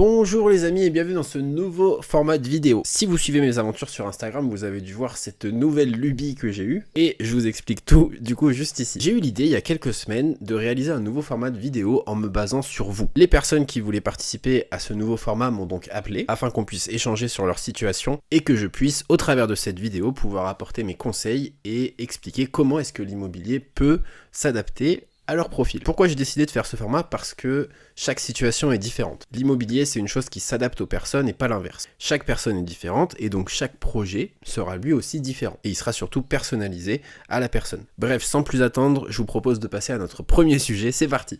Bonjour les amis et bienvenue dans ce nouveau format de vidéo. Si vous suivez mes aventures sur Instagram, vous avez dû voir cette nouvelle lubie que j'ai eue et je vous explique tout du coup juste ici. J'ai eu l'idée il y a quelques semaines de réaliser un nouveau format de vidéo en me basant sur vous. Les personnes qui voulaient participer à ce nouveau format m'ont donc appelé afin qu'on puisse échanger sur leur situation et que je puisse au travers de cette vidéo pouvoir apporter mes conseils et expliquer comment est-ce que l'immobilier peut s'adapter à leur profil. Pourquoi j'ai décidé de faire ce format? Parce que chaque situation est différente. L'immobilier, c'est une chose qui s'adapte aux personnes et pas l'inverse. Chaque personne est différente et donc chaque projet sera lui aussi différent. Et il sera surtout personnalisé à la personne. Bref, sans plus attendre, je vous propose de passer à notre premier sujet, c'est parti!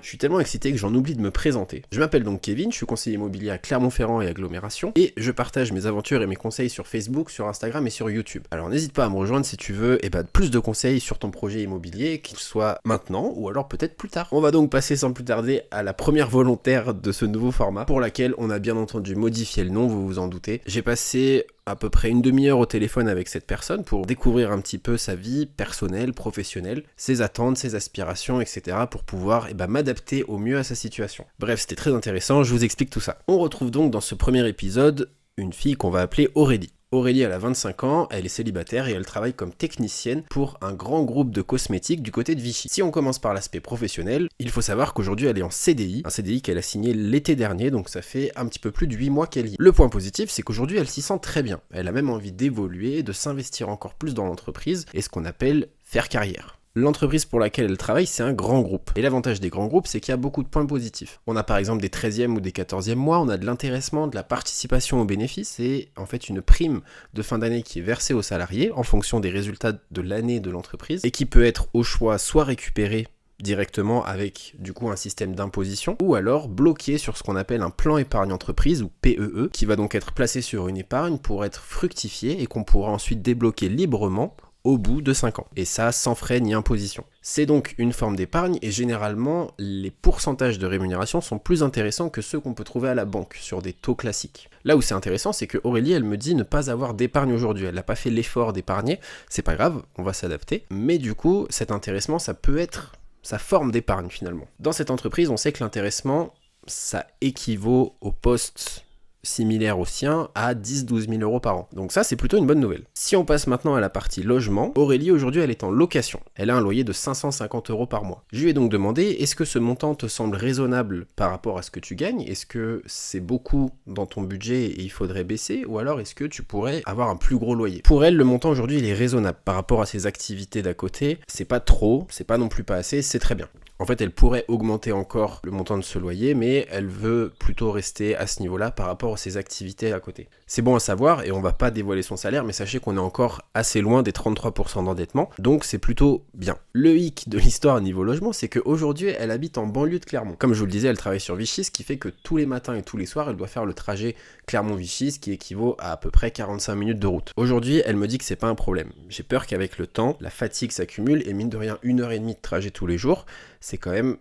Je suis tellement excité que j'en oublie de me présenter. Je m'appelle donc Kevin, je suis conseiller immobilier à Clermont-Ferrand et agglomération, et je partage mes aventures et mes conseils sur Facebook, sur Instagram et sur YouTube. Alors n'hésite pas à me rejoindre si tu veux plus de conseils sur ton projet immobilier, qu'il soit maintenant ou alors peut-être plus tard. On va donc passer sans plus tarder à la première volontaire de ce nouveau format, pour laquelle on a bien entendu modifié le nom, vous vous en doutez. J'ai passé à peu près une demi-heure au téléphone avec cette personne pour découvrir un petit peu sa vie personnelle, professionnelle, ses attentes, ses aspirations, etc. pour pouvoir m'adapter au mieux à sa situation. Bref, c'était très intéressant, je vous explique tout ça. On retrouve donc dans ce premier épisode une fille qu'on va appeler Aurélie. Aurélie, elle a 25 ans, elle est célibataire et elle travaille comme technicienne pour un grand groupe de cosmétiques du côté de Vichy. Si on commence par l'aspect professionnel, il faut savoir qu'aujourd'hui elle est en CDI, un CDI qu'elle a signé l'été dernier, donc ça fait un petit peu plus de 8 mois qu'elle y est. Le point positif, c'est qu'aujourd'hui elle s'y sent très bien. Elle a même envie d'évoluer, de s'investir encore plus dans l'entreprise et ce qu'on appelle faire carrière. L'entreprise pour laquelle elle travaille, c'est un grand groupe. Et l'avantage des grands groupes, c'est qu'il y a beaucoup de points positifs. On a par exemple des 13e ou des 14e mois, on a de l'intéressement, de la participation aux bénéfices et en fait une prime de fin d'année qui est versée aux salariés en fonction des résultats de l'année de l'entreprise et qui peut être au choix soit récupérée directement avec du coup un système d'imposition ou alors bloqué sur ce qu'on appelle un plan épargne entreprise ou PEE qui va donc être placé sur une épargne pour être fructifié et qu'on pourra ensuite débloquer librement au bout de 5 ans. Et ça, sans frais ni imposition. C'est donc une forme d'épargne et généralement, les pourcentages de rémunération sont plus intéressants que ceux qu'on peut trouver à la banque sur des taux classiques. Là où c'est intéressant, c'est que Aurélie, elle me dit ne pas avoir d'épargne aujourd'hui. Elle n'a pas fait l'effort d'épargner. C'est pas grave, on va s'adapter. Mais du coup, cet intéressement, ça peut être sa forme d'épargne finalement. Dans cette entreprise, on sait que l'intéressement, ça équivaut au poste similaire au sien à 10-12 000 euros par an. Donc ça, c'est plutôt une bonne nouvelle. Si on passe maintenant à la partie logement, Aurélie, aujourd'hui, elle est en location. Elle a un loyer de 550 euros par mois. Je lui ai donc demandé, est-ce que ce montant te semble raisonnable par rapport à ce que tu gagnes? Est-ce que c'est beaucoup dans ton budget et il faudrait baisser? Ou alors est-ce que tu pourrais avoir un plus gros loyer? Pour elle, le montant aujourd'hui, il est raisonnable. Par rapport à ses activités d'à côté, c'est pas trop, c'est pas non plus pas assez, c'est très bien. En fait, elle pourrait augmenter encore le montant de ce loyer, mais elle veut plutôt rester à ce niveau-là par rapport à ses activités à côté. C'est bon à savoir, et on va pas dévoiler son salaire, mais sachez qu'on est encore assez loin des 33% d'endettement, donc c'est plutôt bien. Le hic de l'histoire à niveau logement, c'est qu'aujourd'hui, elle habite en banlieue de Clermont. Comme je vous le disais, elle travaille sur Vichy, ce qui fait que tous les matins et tous les soirs, elle doit faire le trajet Clermont-Vichy, ce qui équivaut à peu près 45 minutes de route. Aujourd'hui, elle me dit que c'est pas un problème. J'ai peur qu'avec le temps, la fatigue s'accumule, et mine de rien, 1h30 de trajet tous les jours, c'est quand même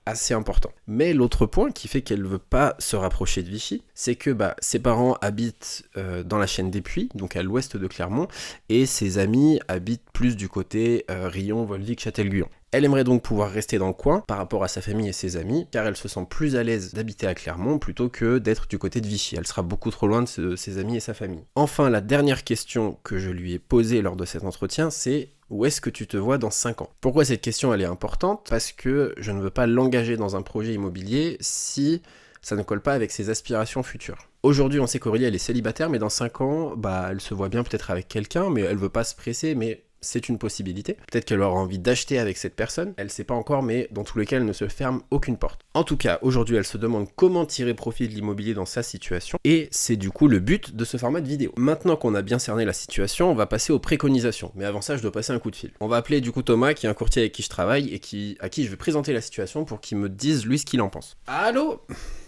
assez important. Mais l'autre point qui fait qu'elle ne veut pas se rapprocher de Vichy, c'est que ses parents habitent dans la chaîne des Puys, donc à l'ouest de Clermont, et ses amis habitent plus du côté Riom, Volvic, Châtel-Guyon. Elle aimerait donc pouvoir rester dans le coin par rapport à sa famille et ses amis, car elle se sent plus à l'aise d'habiter à Clermont plutôt que d'être du côté de Vichy. Elle sera beaucoup trop loin de ses amis et sa famille. Enfin, la dernière question que je lui ai posée lors de cet entretien, c'est où est-ce que tu te vois dans 5 ans? Pourquoi cette question elle est importante? Parce que je ne veux pas l'engager dans un projet immobilier si ça ne colle pas avec ses aspirations futures. Aujourd'hui, on sait qu'Aurélie elle est célibataire, mais dans 5 ans, elle se voit bien peut-être avec quelqu'un, mais elle veut pas se presser, mais c'est une possibilité. Peut-être qu'elle aura envie d'acheter avec cette personne, elle sait pas encore, mais dans tous les cas, elle ne se ferme aucune porte. En tout cas, aujourd'hui, elle se demande comment tirer profit de l'immobilier dans sa situation, et c'est du coup le but de ce format de vidéo. Maintenant qu'on a bien cerné la situation, on va passer aux préconisations, mais avant ça, je dois passer un coup de fil. On va appeler du coup Thomas, qui est un courtier avec qui je travaille, et à qui je vais présenter la situation pour qu'il me dise lui ce qu'il en pense. Allô?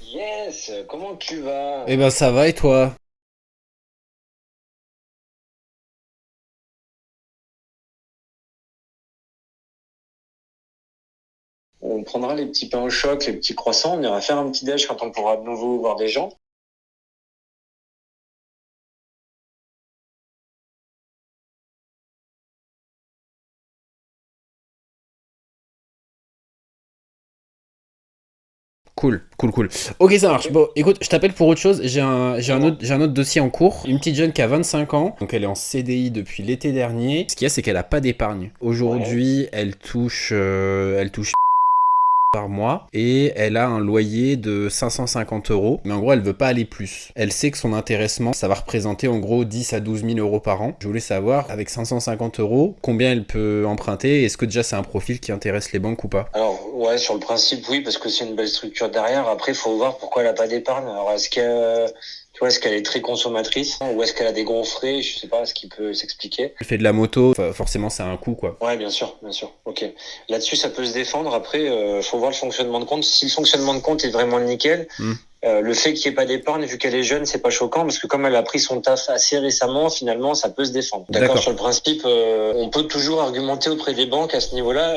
Yes, comment tu vas? Eh ben ça va, et toi? On prendra les petits pains au choc, les petits croissants, on ira faire un petit déj quand on pourra de nouveau voir des gens. Cool. Ok, ça marche. Bon, écoute, je t'appelle pour autre chose. J'ai un autre dossier en cours. Une petite jeune qui a 25 ans. Donc, elle est en CDI depuis l'été dernier. Ce qu'il y a, c'est qu'elle a pas d'épargne. Aujourd'hui, elle touche par mois et elle a un loyer de 550 euros. Mais en gros, elle veut pas aller plus. Elle sait que son intéressement, ça va représenter en gros 10 à 12 000 euros par an. Je voulais savoir, avec 550 euros, combien elle peut emprunter. Est-ce que déjà c'est un profil qui intéresse les banques ou pas? Alors, ouais, sur le principe, oui, parce que c'est une belle structure derrière. Après, il faut voir pourquoi elle a pas d'épargne. Alors, est-ce qu'elle est très consommatrice ou est-ce qu'elle a des gros frais? Je sais pas, ce qui peut s'expliquer. Elle fait de la moto, forcément c'est un coût quoi. Ouais, bien sûr. Ok. Là-dessus, ça peut se défendre. Après, faut voir le fonctionnement de compte. Si le fonctionnement de compte est vraiment nickel, le fait qu'il n'y ait pas d'épargne, vu qu'elle est jeune, c'est pas choquant parce que comme elle a pris son taf assez récemment, finalement, ça peut se défendre. D'accord. Sur le principe, on peut toujours argumenter auprès des banques à ce niveau-là.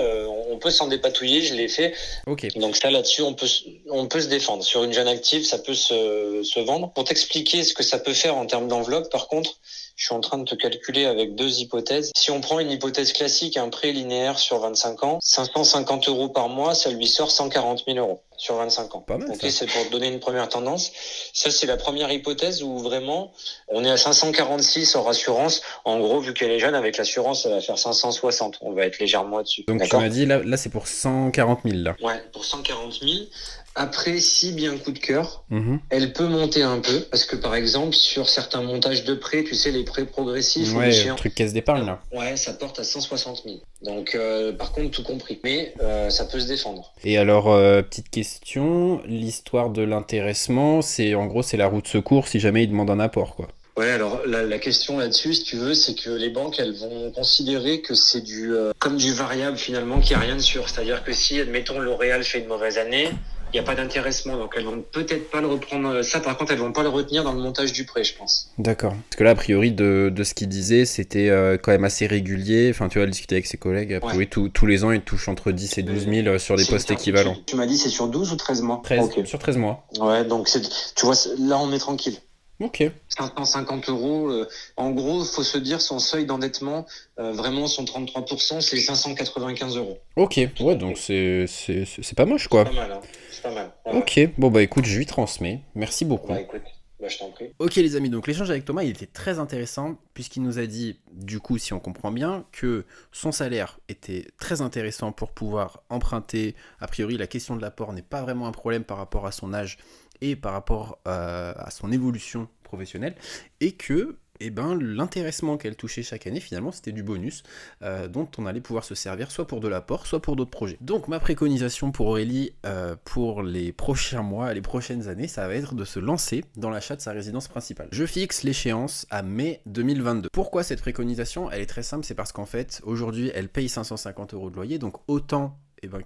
On peut s'en dépatouiller, je l'ai fait. Ok. Donc ça, là-dessus, on peut se défendre. Sur une jeune active, ça peut se vendre. Pour t'expliquer ce que ça peut faire en termes d'enveloppe, par contre, je suis en train de te calculer avec 2 hypothèses. Si on prend une hypothèse classique, un prêt linéaire sur 25 ans, 550 euros par mois, ça lui sort 140 000 euros sur 25 ans. Pas mal, ok, ça. c'est pour te donner une première tendance. Ça, c'est la première hypothèse où vraiment, on est à 546 hors assurance. En gros, vu qu'elle est jeune, avec l'assurance, ça va faire 560. On va être légèrement au-dessus. Donc tu m'as dit, là c'est pour 140 000 là. Ouais, pour 140 000. Après, si bien coup de cœur, elle peut monter un peu. Parce que par exemple, sur certains montages de prêts, tu sais, les prêts progressifs. Ouais, le truc caisse d'épargne là. Ouais, ça porte à 160 000. Donc, par contre, tout compris. Mais ça peut se défendre. Et alors, petite question, l'histoire de l'intéressement, c'est en gros, c'est la roue de secours si jamais il demande un apport, quoi. Ouais, alors la question là-dessus, si tu veux, c'est que les banques, elles vont considérer que c'est comme du variable finalement, qu'il n'y a rien de sûr. C'est-à-dire que si, admettons, L'Oréal fait une mauvaise année, il n'y a pas d'intéressement, donc elles vont peut-être pas le reprendre. Ça, par contre, elles vont pas le retenir dans le montage du prêt, je pense. D'accord. Parce que là, a priori, de ce qu'il disait, c'était quand même assez régulier. Enfin, tu vois, elle discutait avec ses collègues. A priori, tous les ans, ils touchent entre 10 et 12 000 sur des postes équivalents. Tu m'as dit c'est sur 12 ou 13 mois? 13, okay. Sur 13 mois. Ouais, donc tu vois, là, on est tranquille. Ok. 550 euros. En gros, faut se dire son seuil d'endettement, vraiment son 33%, c'est 595 euros. Ok, ouais, donc c'est pas moche quoi. C'est pas mal, hein. C'est pas mal. Ouais. Ok, bon bah écoute, je lui transmets. Merci beaucoup. Bah écoute, je t'en prie. Ok les amis, donc l'échange avec Thomas, il était très intéressant puisqu'il nous a dit, du coup, si on comprend bien, que son salaire était très intéressant pour pouvoir emprunter. A priori, la question de l'apport n'est pas vraiment un problème par rapport à son âge et par rapport à son évolution professionnelle, et que l'intéressement qu'elle touchait chaque année, finalement, c'était du bonus dont on allait pouvoir se servir soit pour de l'apport, soit pour d'autres projets. Donc ma préconisation pour Aurélie pour les prochains mois, les prochaines années, ça va être de se lancer dans l'achat de sa résidence principale. Je fixe l'échéance à mai 2022. Pourquoi cette préconisation? Elle est très simple, c'est parce qu'en fait, aujourd'hui, elle paye 550 euros de loyer, donc autant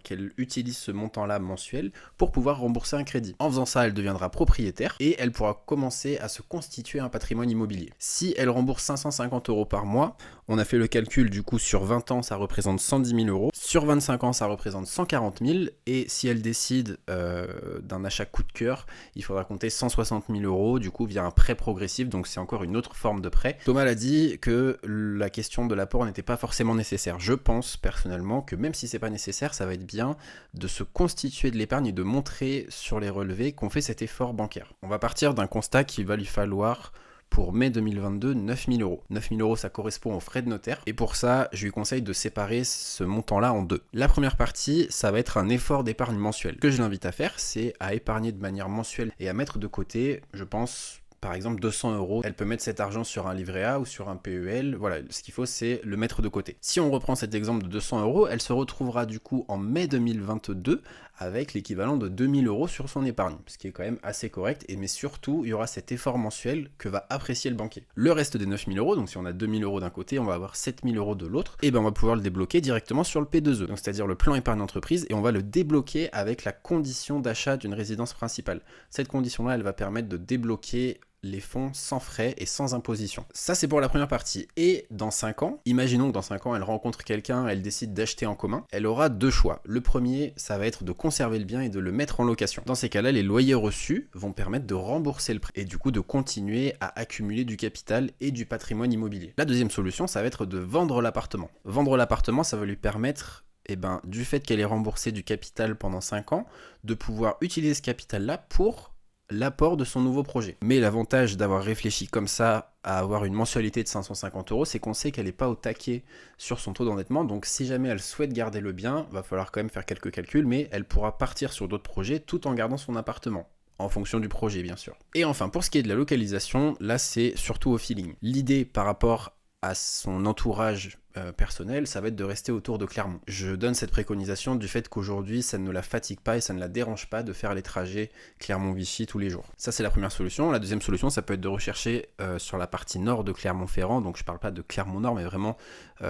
qu'elle utilise ce montant-là mensuel pour pouvoir rembourser un crédit. En faisant ça, elle deviendra propriétaire et elle pourra commencer à se constituer un patrimoine immobilier. Si elle rembourse 550 euros par mois, on a fait le calcul, du coup, sur 20 ans, ça représente 110 000 euros. Sur 25 ans, ça représente 140 000. Et si elle décide d'un achat coup de cœur, il faudra compter 160 000 euros, du coup, via un prêt progressif. Donc, c'est encore une autre forme de prêt. Thomas l'a dit que la question de l'apport n'était pas forcément nécessaire. Je pense, personnellement, que même si c'est pas nécessaire, ça va être bien de se constituer de l'épargne et de montrer sur les relevés qu'on fait cet effort bancaire. On va partir d'un constat qu'il va lui falloir pour mai 2022, 9 000 euros. 9 000 euros, ça correspond aux frais de notaire. Et pour ça, je lui conseille de séparer ce montant-là en deux. La première partie, ça va être un effort d'épargne mensuel. Ce que je l'invite à faire, c'est à épargner de manière mensuelle et à mettre de côté, je pense, par exemple 200 euros. Elle peut mettre cet argent sur un livret A ou sur un PEL. Voilà, ce qu'il faut, c'est le mettre de côté. Si on reprend cet exemple de 200 euros, elle se retrouvera du coup en mai 2022 avec l'équivalent de 2000 euros sur son épargne, ce qui est quand même assez correct, mais surtout, il y aura cet effort mensuel que va apprécier le banquier. Le reste des 9000 euros, donc si on a 2000 euros d'un côté, on va avoir 7000 euros de l'autre, et on va pouvoir le débloquer directement sur le P2E, donc c'est-à-dire le plan épargne entreprise, et on va le débloquer avec la condition d'achat d'une résidence principale. Cette condition-là, elle va permettre de débloquer les fonds sans frais et sans imposition. Ça, c'est pour la première partie. Et dans 5 ans, imaginons que dans 5 ans, elle rencontre quelqu'un, elle décide d'acheter en commun, elle aura deux choix. Le premier, ça va être de conserver le bien et de le mettre en location. Dans ces cas-là, les loyers reçus vont permettre de rembourser le prêt et du coup de continuer à accumuler du capital et du patrimoine immobilier. La deuxième solution, ça va être de vendre l'appartement. Vendre l'appartement, ça va lui permettre et ben, du fait qu'elle ait remboursé du capital pendant 5 ans, de pouvoir utiliser ce capital-là pour l'apport de son nouveau projet. Mais l'avantage d'avoir réfléchi comme ça à avoir une mensualité de 550 €, c'est qu'on sait qu'elle n'est pas au taquet sur son taux d'endettement, donc si jamais elle souhaite garder le bien, va falloir quand même faire quelques calculs, mais elle pourra partir sur d'autres projets tout en gardant son appartement. En fonction du projet, bien sûr. Et enfin, pour ce qui est de la localisation, là, c'est surtout au feeling. L'idée par rapport à son entourage personnel, ça va être de rester autour de Clermont. Je donne cette préconisation du fait qu'aujourd'hui, ça ne la fatigue pas et ça ne la dérange pas de faire les trajets Clermont-Vichy tous les jours. Ça, c'est la première solution. La deuxième solution, ça peut être de rechercher sur la partie nord de Clermont-Ferrand, donc je parle pas de Clermont-Nord, mais vraiment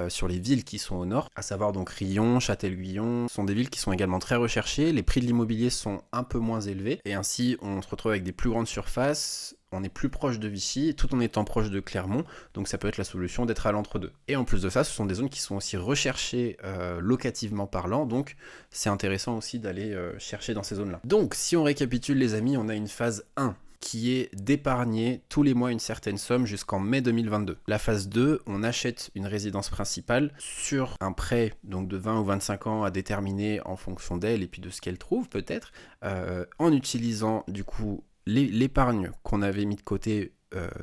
sur les villes qui sont au nord, à savoir donc Riom, Châtel-Guyon, sont des villes qui sont également très recherchées, les prix de l'immobilier sont un peu moins élevés, et ainsi on se retrouve avec des plus grandes surfaces, on est plus proche de Vichy, tout en étant proche de Clermont, donc ça peut être la solution d'être à l'entre-deux. Et en plus de ça, ce sont des zones qui sont aussi recherchées locativement parlant, donc c'est intéressant aussi d'aller chercher dans ces zones-là. Donc si on récapitule les amis, on a une phase 1, qui est d'épargner tous les mois une certaine somme jusqu'en mai 2022. La phase 2, on achète une résidence principale sur un prêt donc de 20 ou 25 ans à déterminer en fonction d'elle et puis de ce qu'elle trouve peut-être, en utilisant du coup l'épargne qu'on avait mis de côté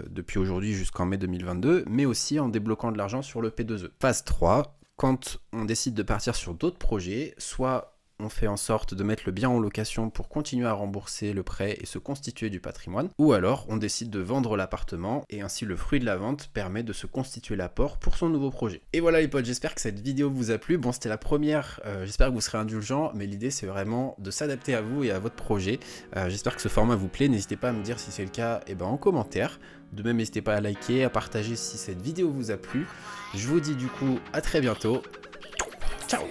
depuis aujourd'hui jusqu'en mai 2022, mais aussi en débloquant de l'argent sur le P2E. Phase 3, quand on décide de partir sur d'autres projets, soit on fait en sorte de mettre le bien en location pour continuer à rembourser le prêt et se constituer du patrimoine, ou alors on décide de vendre l'appartement et ainsi le fruit de la vente permet de se constituer l'apport pour son nouveau projet. Et voilà les potes, j'espère que cette vidéo vous a plu. Bon, c'était la première, j'espère que vous serez indulgents, mais l'idée c'est vraiment de s'adapter à vous et à votre projet. J'espère que ce format vous plaît, n'hésitez pas à me dire si c'est le cas en commentaire. De même, n'hésitez pas à liker, à partager si cette vidéo vous a plu. Je vous dis du coup à très bientôt. Ciao!